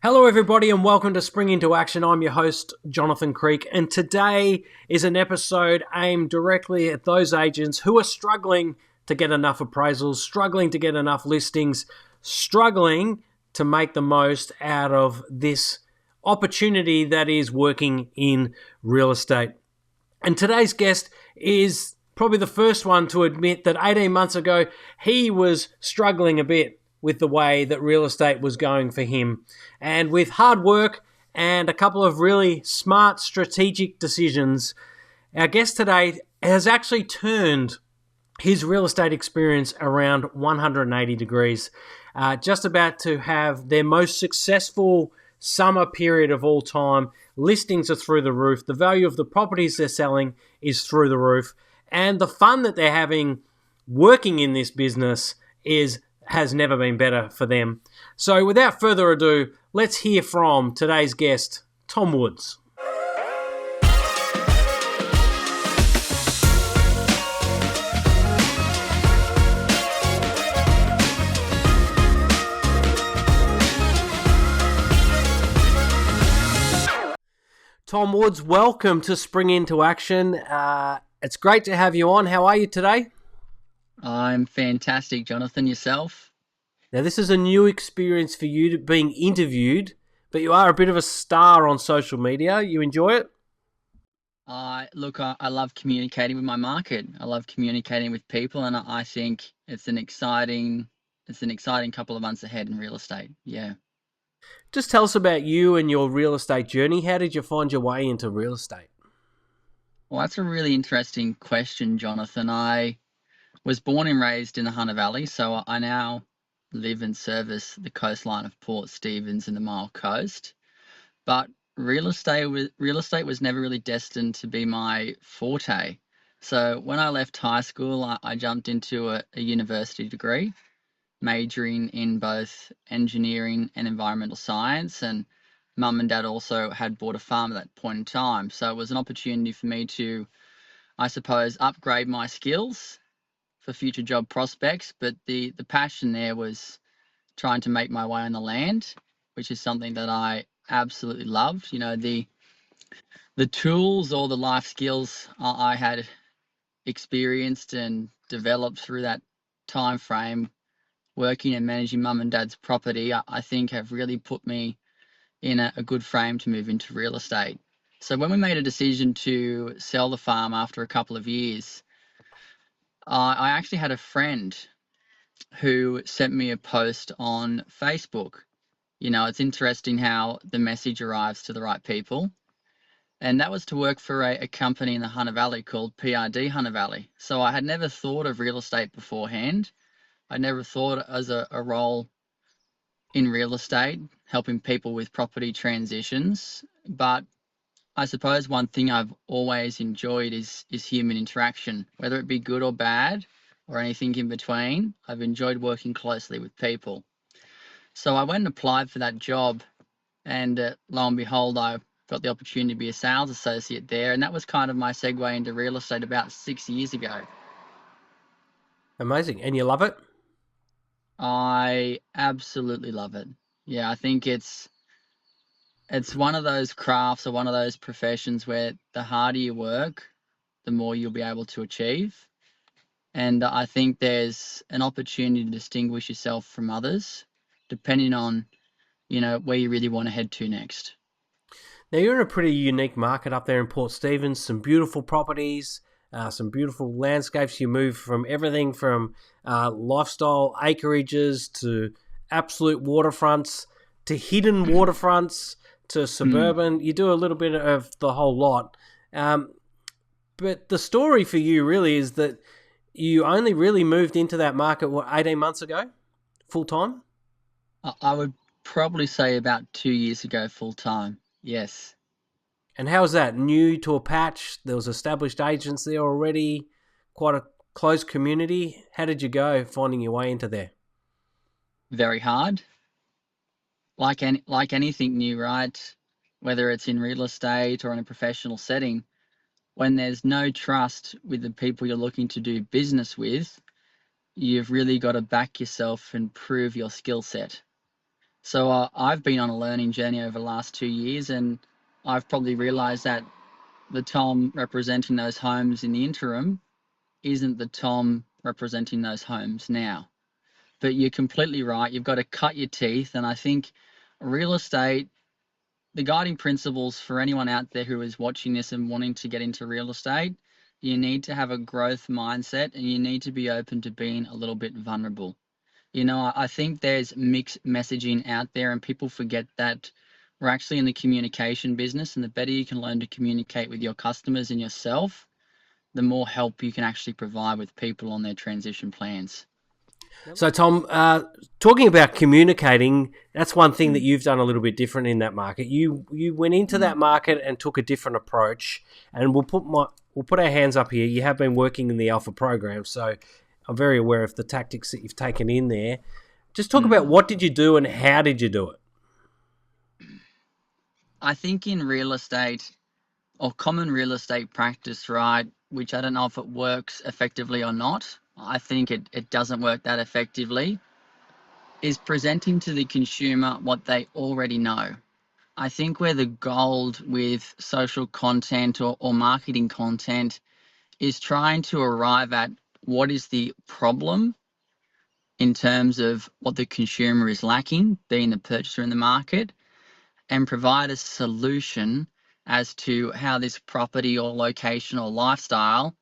Hello, everybody, and welcome to Spring Into Action. I'm your host, Jonathan Creek, and today is an episode aimed directly at those agents who are struggling to get enough appraisals, struggling to get enough listings, struggling to make the most out of this opportunity that is working in real estate. And today's guest is probably the first one to admit that 18 months ago, he was struggling a bit with the way that real estate was going for him. And with hard work and a couple of really smart strategic decisions, our guest today has actually turned his real estate experience around 180 degrees. Just about to have their most successful summer period of all time. Listings are through the roof. The value of the properties they're selling is through the roof. And the fun that they're having working in this business has never been better for them. So without further ado, let's hear from today's guest, Tom Woods. Tom Woods, welcome to Spring Into Action. It's great to have you on. How are you today? I'm fantastic, Jonathan. Yourself? Now, this is a new experience for you, being interviewed, but you are a bit of a star on social media. You enjoy it? I love communicating with my market. I love communicating with people, and I think it's an exciting couple of months ahead in real estate. Yeah. Just tell us about you and your real estate journey. How did you find your way into real estate? Well, that's a really interesting question, Jonathan. I was born and raised in the Hunter Valley, so I now live and service the coastline of Port Stephens and the Mile Coast. But real estate was never really destined to be my forte. So when I left high school, I jumped into a university degree, majoring in both engineering and environmental science. And mum and dad also had bought a farm at that point in time. So it was an opportunity for me to, I suppose, upgrade my skills for future job prospects. But the passion there was trying to make my way on the land, which is something that I absolutely loved. You know, the tools or the life skills I had experienced and developed through that time frame working and managing mum and dad's property, I think have really put me in a good frame to move into real estate. So when we made a decision to sell the farm after a couple of years, I actually had a friend who sent me a post on Facebook. You know, it's interesting how the message arrives to the right people. And that was to work for a company in the Hunter Valley called PRD Hunter Valley. So I had never thought of real estate beforehand. I never thought as a role in real estate, helping people with property transitions. But I suppose one thing I've always enjoyed is human interaction, whether it be good or bad or anything in between. I've enjoyed working closely with people. So I went and applied for that job, and lo and behold, I got the opportunity to be a sales associate there, and that was kind of my segue into real estate about 6 years ago. Amazing. And you love it? I absolutely love it. Yeah, I think it's one of those crafts or one of those professions where the harder you work, the more you'll be able to achieve. And I think there's an opportunity to distinguish yourself from others, depending on, where you really want to head to next. Now, you're in a pretty unique market up there in Port Stephens, some beautiful properties, some beautiful landscapes. You move from everything from lifestyle acreages to absolute waterfronts to hidden waterfronts to suburban. You do a little bit of the whole lot. But the story for you really is that you only really moved into that market, 18 months ago, full time? I would probably say about 2 years ago, full time. Yes. And how was that? New to a patch? There was established agents there already, quite a close community. How did you go finding your way into there? Very hard. Like anything new, right? Whether it's in real estate or in a professional setting, when there's no trust with the people you're looking to do business with, you've really got to back yourself and prove your skill set. So I've been on a learning journey over the last 2 years, and I've probably realised that the Tom representing those homes in the interim isn't the Tom representing those homes now. But you're completely right. You've got to cut your teeth, and I think real estate, the guiding principles for anyone out there who is watching this and wanting to get into real estate, you need to have a growth mindset and you need to be open to being a little bit vulnerable. I think there's mixed messaging out there, and people forget that we're actually in the communication business, and the better you can learn to communicate with your customers and yourself, the more help you can actually provide with people on their transition plans. So, Tom, talking about communicating, that's one thing that Mm, you've done a little bit different in that market. You went into mm. that market and took a different approach. And we'll put our hands up here. You have been working in the Alpha program, so I'm very aware of the tactics that you've taken in there. Just talk about Mm. what did you do and how did you do it. I think in real estate, or common real estate practice, right, which I don't know if it works effectively or not, I think it doesn't work that effectively, is presenting to the consumer what they already know. I think where the gold with social content or marketing content is trying to arrive at what is the problem in terms of what the consumer is lacking, being the purchaser in the market, and provide a solution as to how this property or location or lifestyle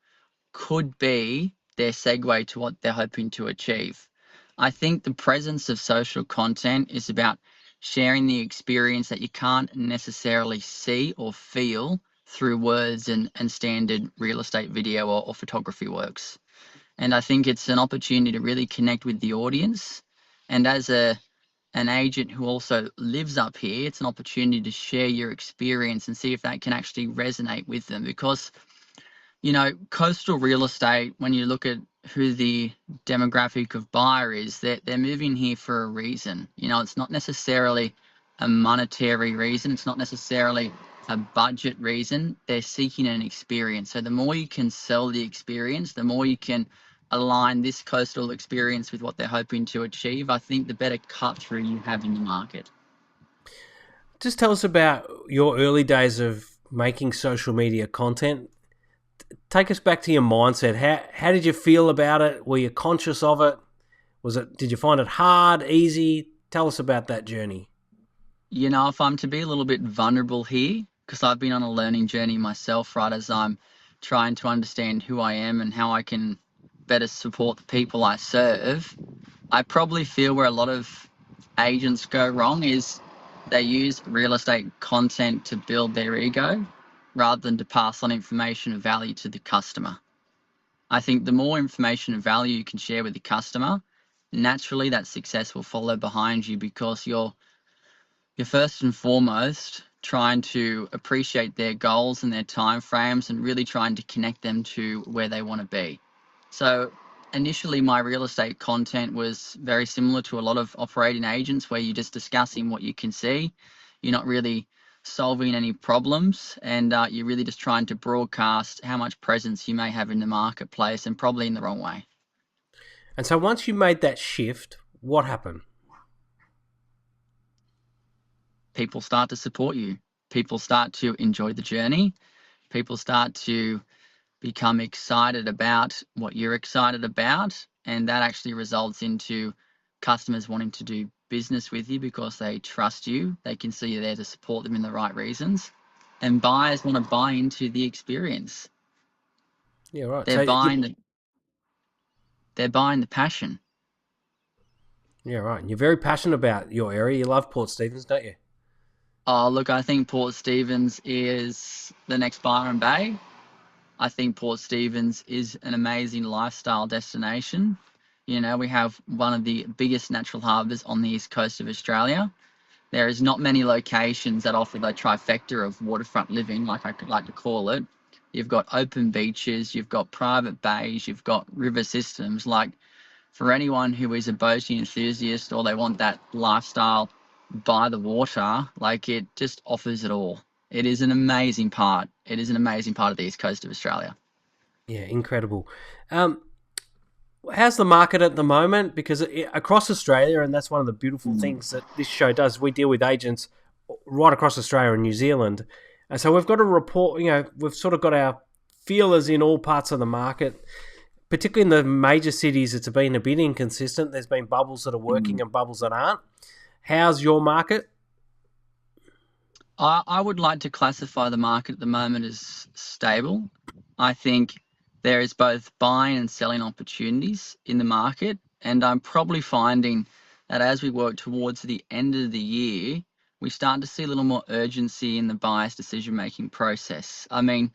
could be their segue to what they're hoping to achieve. I think the presence of social content is about sharing the experience that you can't necessarily see or feel through words and standard real estate video or photography works. And I think it's an opportunity to really connect with the audience. And as an agent who also lives up here, it's an opportunity to share your experience and see if that can actually resonate with them. Because coastal real estate, when you look at who the demographic of buyer is, they're moving here for a reason. It's not necessarily a monetary reason, it's not necessarily a budget reason. They're seeking an experience. So the more you can sell the experience, the more you can align this coastal experience with what they're hoping to achieve, I think the better cut through you have in the market. Just tell us about your early days of making social media content. Take us back to your mindset. How did you feel about it? Were you conscious of it? Did you find it hard, easy? Tell us about that journey. If I'm to be a little bit vulnerable here, because I've been on a learning journey myself, right, as I'm trying to understand who I am and how I can better support the people I serve, I probably feel where a lot of agents go wrong is they use real estate content to build their ego rather than to pass on information of value to the customer. I think the more information and value you can share with the customer, naturally that success will follow behind you because you're first and foremost trying to appreciate their goals and their timeframes and really trying to connect them to where they want to be. So initially my real estate content was very similar to a lot of operating agents where you're just discussing what you can see. You're not really solving any problems, and you're really just trying to broadcast how much presence you may have in the marketplace, and probably in the wrong way. And so once you made that shift, what happened? People start to support you. People start to enjoy the journey. People start to become excited about what you're excited about, and that actually results into customers wanting to do business with you because they trust you. They can see you're there to support them in the right reasons, and buyers want to buy into the experience. Yeah, right. They're buying they're buying the passion. Yeah, right. And you're very passionate about your area. You love Port Stephens, don't you? Oh, look, I think Port Stephens is the next Byron Bay. I think Port Stephens is an amazing lifestyle destination. We have one of the biggest natural harbours on the east coast of Australia. There is not many locations that offer the trifecta of waterfront living, like I could like to call it. You've got open beaches, you've got private bays, you've got river systems. Like, for anyone who is a boating enthusiast or they want that lifestyle by the water, like, it just offers it all. It is an amazing part. It is an amazing part of the east coast of Australia. Yeah, incredible. Um, How's the market at the moment? Because across Australia, and that's one of the beautiful Mm. things that this show does, we deal with agents right across Australia and New Zealand. And so we've got a report, we've sort of got our feelers in all parts of the market, particularly in the major cities. It's been a bit inconsistent. There's been bubbles that are working Mm. and bubbles that aren't. How's your market? I would like to classify the market at the moment as stable. I think there is both buying and selling opportunities in the market, and I'm probably finding that as we work towards the end of the year, we start to see a little more urgency in the buyer's decision-making process. I mean,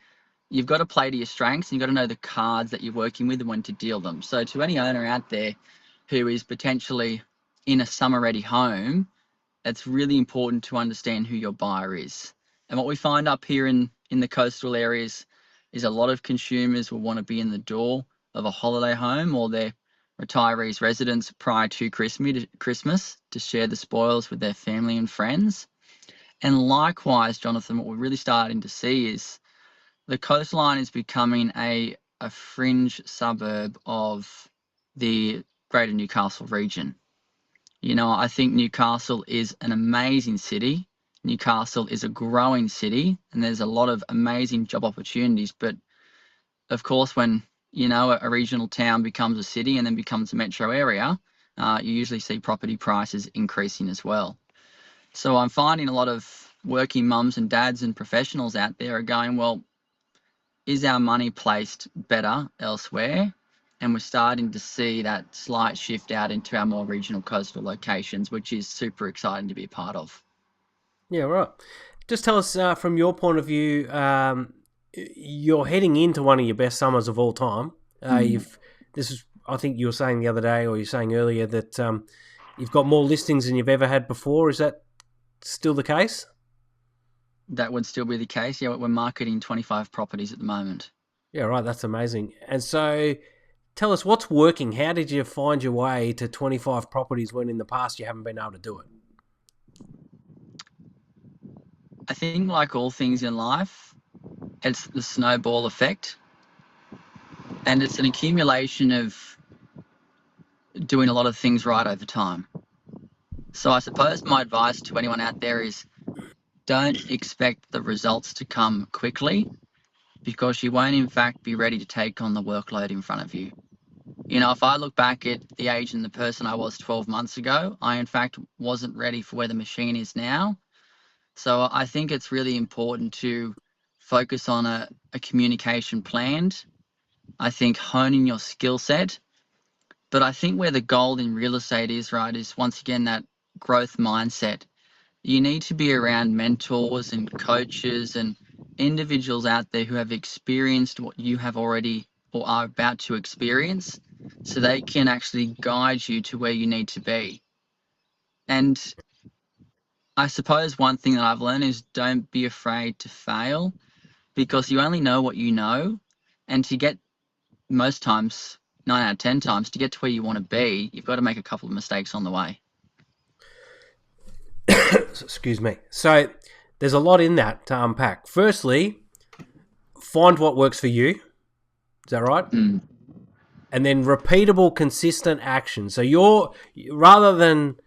you've got to play to your strengths, and you've got to know the cards that you're working with and when to deal them. So to any owner out there who is potentially in a summer-ready home, it's really important to understand who your buyer is. And what we find up here in the coastal areas is a lot of consumers will want to be in the door of a holiday home or their retirees' residence prior to Christmas to share the spoils with their family and friends. And likewise, Jonathan, what we're really starting to see is the coastline is becoming a fringe suburb of the greater Newcastle region. I think Newcastle is an amazing city. Newcastle is a growing city, and there's a lot of amazing job opportunities. But of course, when a regional town becomes a city and then becomes a metro area, you usually see property prices increasing as well. So I'm finding a lot of working mums and dads and professionals out there are going, well, is our money placed better elsewhere? And we're starting to see that slight shift out into our more regional coastal locations, which is super exciting to be a part of. Yeah, right. Just tell us from your point of view. You're heading into one of your best summers of all time. Mm. You've this is I think you were saying the other day, or you're saying earlier that you've got more listings than you've ever had before. Is that still the case? That would still be the case. Yeah, we're marketing 25 properties at the moment. Yeah, right. That's amazing. And so, tell us what's working. How did you find your way to 25 properties when in the past you haven't been able to do it? I think, like all things in life, it's the snowball effect, and it's an accumulation of doing a lot of things right over time. So, I suppose my advice to anyone out there is don't expect the results to come quickly because you won't, in fact, be ready to take on the workload in front of you. If I look back at the age and the person I was 12 months ago, I, in fact, wasn't ready for where the machine is now. So I think it's really important to focus on a communication plan. I think honing your skill set. But I think where the gold in real estate is, right, is once again that growth mindset. You need to be around mentors and coaches and individuals out there who have experienced what you have already or are about to experience so they can actually guide you to where you need to be. And I suppose one thing that I've learned is don't be afraid to fail because you only know what you know. And to get most times, 9 out of 10 times, to get to where you want to be, you've got to make a couple of mistakes on the way. Excuse me. So, there's a lot in that to unpack. Firstly, find what works for you. Is that right? Mm. And then repeatable, consistent action. So you're rather than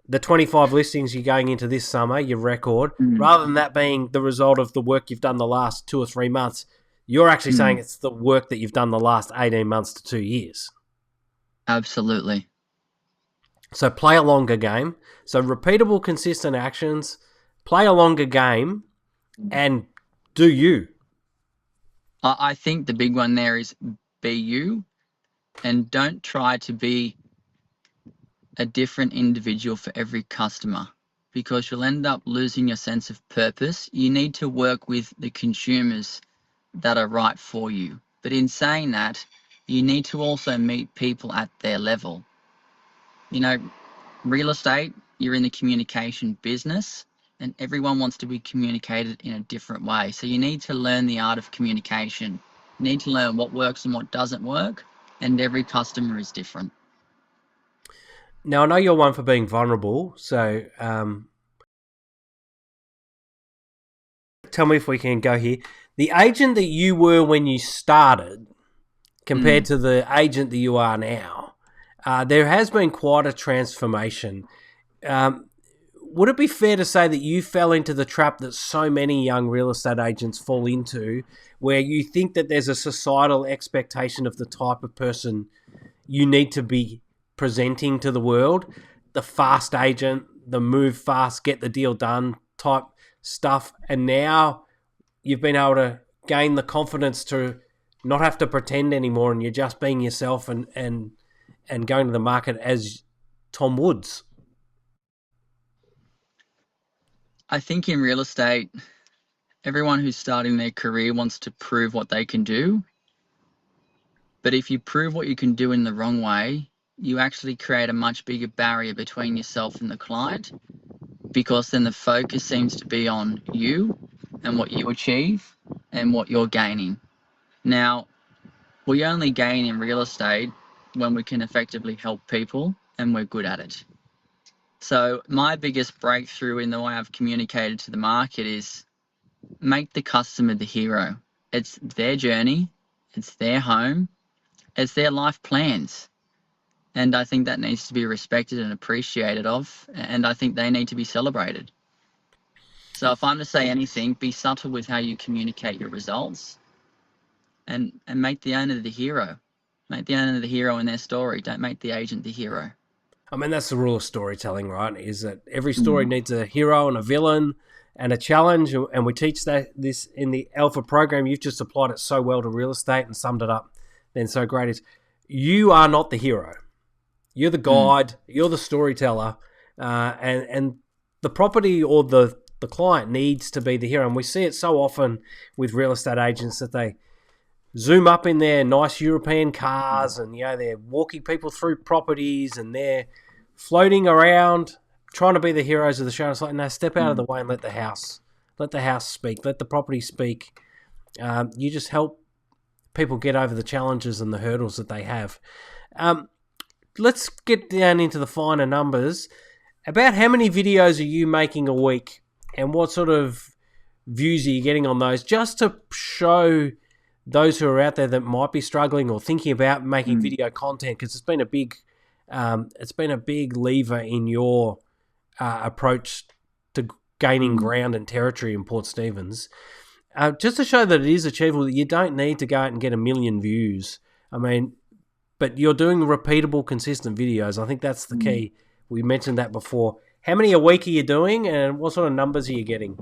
the 25 listings you're going into this summer, your record, Mm. rather than that being the result of the work you've done the last 2 or 3 months, you're actually saying Mm. it's the work that you've done the last 18 months to 2 years. Absolutely. So play a longer game. So repeatable, consistent actions, play a longer game, and do you. I think the big one there is be you and don't try to be a different individual for every customer because you'll end up losing your sense of purpose. You need to work with the consumers that are right for you. But in saying that, you need to also meet people at their level. You know, real estate, you're in the communication business and everyone wants to be communicated in a different way. So you need to learn the art of communication. You need to learn what works and what doesn't work, and every customer is different. Now, I know you're one for being vulnerable, so tell me if we can go here. The agent that you were when you started, compared to the agent that you are now. There has been quite a transformation. Would it be fair to say that you fell into the trap that so many young real estate agents fall into, where you think that there's a societal expectation of the type of person you need to be presenting to the world? The fast agent, the move fast, get the deal done type stuff. And now you've been able to gain the confidence to not have to pretend anymore, and you're just being yourself and going to the market as Tom Woods. I think in real estate, everyone who's starting their career wants to prove what they can do. But if you prove what you can do in the wrong way, you actually create a much bigger barrier between yourself and the client, because then the focus seems to be on you and what you achieve and what you're gaining. Now, we only gain in real estate when we can effectively help people and we're good at it. So my biggest breakthrough in the way I've communicated to the market is make the customer the hero. It's their journey, it's their home, it's their life plans. And I think that needs to be respected and appreciated of, and I think they need to be celebrated. So if I'm to say anything, be subtle with how you communicate your results and make the owner the hero. Make the owner the hero in their story. Don't make the agent the hero. I mean, that's the rule of storytelling, right? Is that every story needs a hero and a villain and a challenge, and we teach this in the Alpha program. You've just applied it so well to real estate and summed it up then so great. Is you are not the hero. You're the guide. You're the storyteller, and the property or the client needs to be the hero. And we see it so often with real estate agents that they zoom up in their nice European cars, and they're walking people through properties, and they're floating around trying to be the heroes of the show. It's like, no, step out of the way and let the house speak, let the property speak. You just help people get over the challenges and the hurdles that they have. Let's get down into the finer numbers. About how many videos are you making a week, and what sort of views are you getting on those, just to show those who are out there that might be struggling or thinking about making video content, because it's been a big lever in your approach to gaining ground and territory in Port Stephens. Just to show that it is achievable, that you don't need to go out and get 1 million views. I mean, but you're doing repeatable, consistent videos. I think that's the key. We mentioned that before. How many a week are you doing, and what sort of numbers are you getting?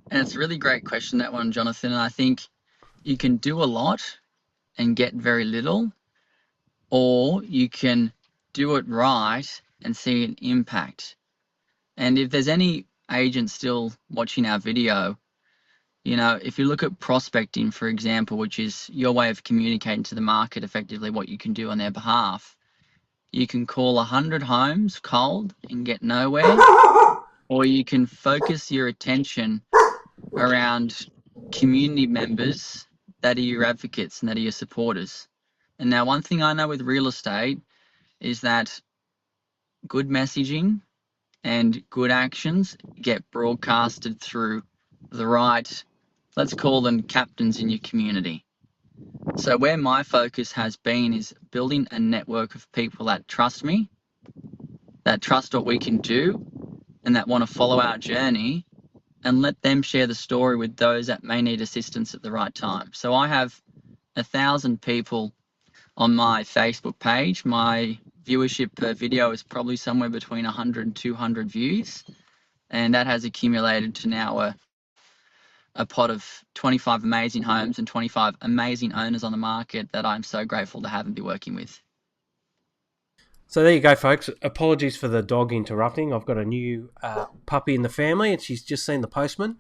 And it's a really great question, that one, Jonathan. And I think you can do a lot and get very little, or you can do it right and see an impact. And if there's any agent still watching our video, if you look at prospecting, for example, which is your way of communicating to the market effectively what you can do on their behalf, you can call 100 homes cold and get nowhere, or you can focus your attention around community members that are your advocates and that are your supporters. And now, one thing I know with real estate is that good messaging and good actions get broadcasted through the right, let's call them captains in your community. So where my focus has been is building a network of people that trust me, that trust what we can do, and that want to follow our journey, and let them share the story with those that may need assistance at the right time. So I have 1,000 people on my Facebook page. My viewership per video is probably somewhere between 100 and 200 views. And that has accumulated to now a pot of 25 amazing homes and 25 amazing owners on the market that I'm so grateful to have and be working with. So there you go, folks. Apologies for the dog interrupting. I've got a new puppy in the family, and she's just seen the postman.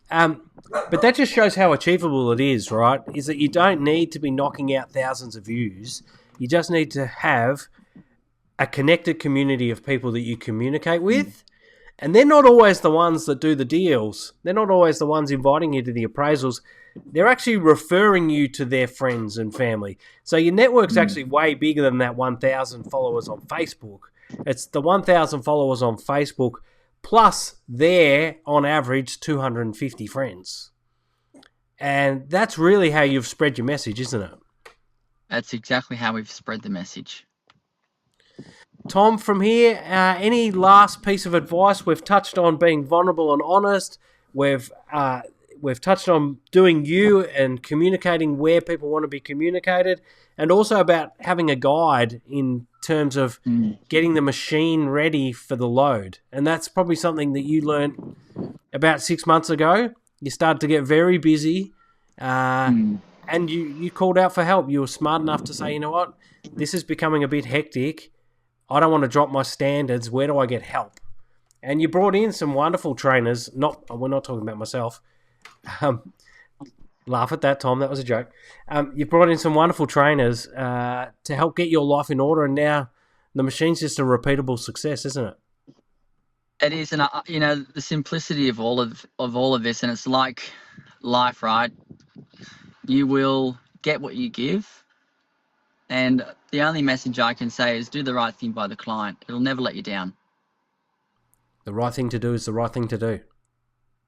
But that just shows how achievable it is, right? Is that you don't need to be knocking out thousands of views. You just need to have a connected community of people that you communicate with. And they're not always the ones that do the deals. They're not always the ones inviting you to the appraisals. They're actually referring you to their friends and family. So your network's actually way bigger than that 1,000 followers on Facebook. It's the 1,000 followers on Facebook plus their, on average, 250 friends. And that's really how you've spread your message, isn't it? That's exactly how we've spread the message. Tom, from here, any last piece of advice? We've touched on being vulnerable and honest. We've touched on doing you and communicating where people want to be communicated, and also about having a guide in terms of getting the machine ready for the load. And that's probably something that you learned about 6 months ago. You started to get very busy, and you called out for help. You were smart enough to say, you know what, this is becoming a bit hectic. I don't want to drop my standards. Where do I get help? And you brought in some wonderful trainers. We're not talking about myself. Laugh at that, Tom. That was a joke. You brought in some wonderful trainers to help get your life in order, and now the machine's just a repeatable success, isn't it? It is, and the simplicity of all of this, and it's like life, right? You will get what you give. And the only message I can say is do the right thing by the client. It'll never let you down. The right thing to do is the right thing to do.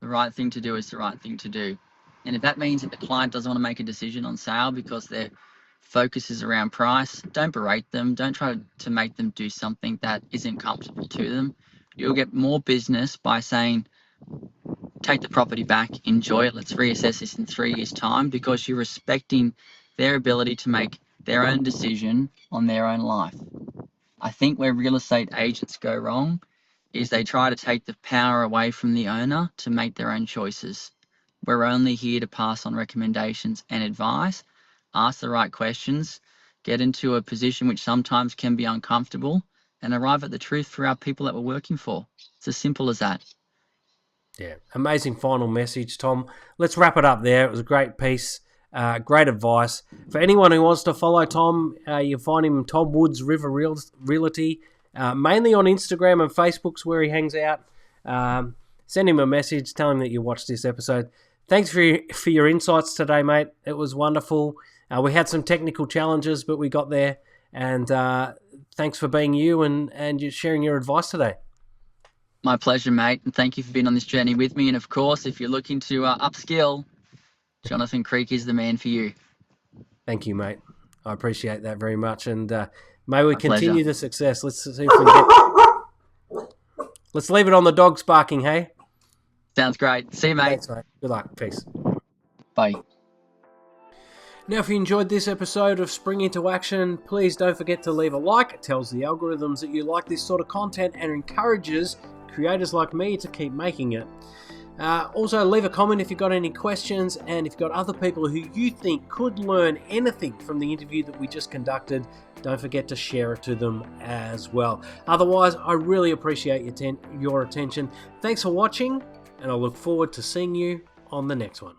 The right thing to do is the right thing to do. And if that means that the client doesn't want to make a decision on sale because their focus is around price, don't berate them. Don't try to make them do something that isn't comfortable to them. You'll get more business by saying, take the property back, enjoy it. Let's reassess this in 3 years' time, because you're respecting their ability to make their own decision on their own life. I think where real estate agents go wrong is they try to take the power away from the owner to make their own choices. We're only here to pass on recommendations and advice, ask the right questions, get into a position which sometimes can be uncomfortable, and arrive at the truth for our people that we're working for. It's as simple as that. Yeah, amazing final message, Tom. Let's wrap it up there. It was a great piece. Great advice. For anyone who wants to follow Tom, you'll find him Tom Woods River Realty, mainly on Instagram and Facebook's where he hangs out. Send him a message, tell him that you watched this episode. Thanks for your insights today, mate. It was wonderful. We had some technical challenges, but we got there. And thanks for being you and you sharing your advice today. My pleasure, mate. And thank you for being on this journey with me. And of course, if you're looking to upskill, Jonathan Creek is the man for you. Thank you, mate. I appreciate that very much. And may we Pleasure. continue the success. Let's see if we can Let's leave it on the dogs barking, hey? Sounds great. See you, mate. Thanks, mate. Good luck. Peace. Bye. Now, if you enjoyed this episode of Spring Into Action, please don't forget to leave a like. It tells the algorithms that you like this sort of content and encourages creators like me to keep making it. Also, leave a comment if you've got any questions, and if you've got other people who you think could learn anything from the interview that we just conducted, don't forget to share it to them as well. Otherwise, I really appreciate your attention. Thanks for watching, and I look forward to seeing you on the next one.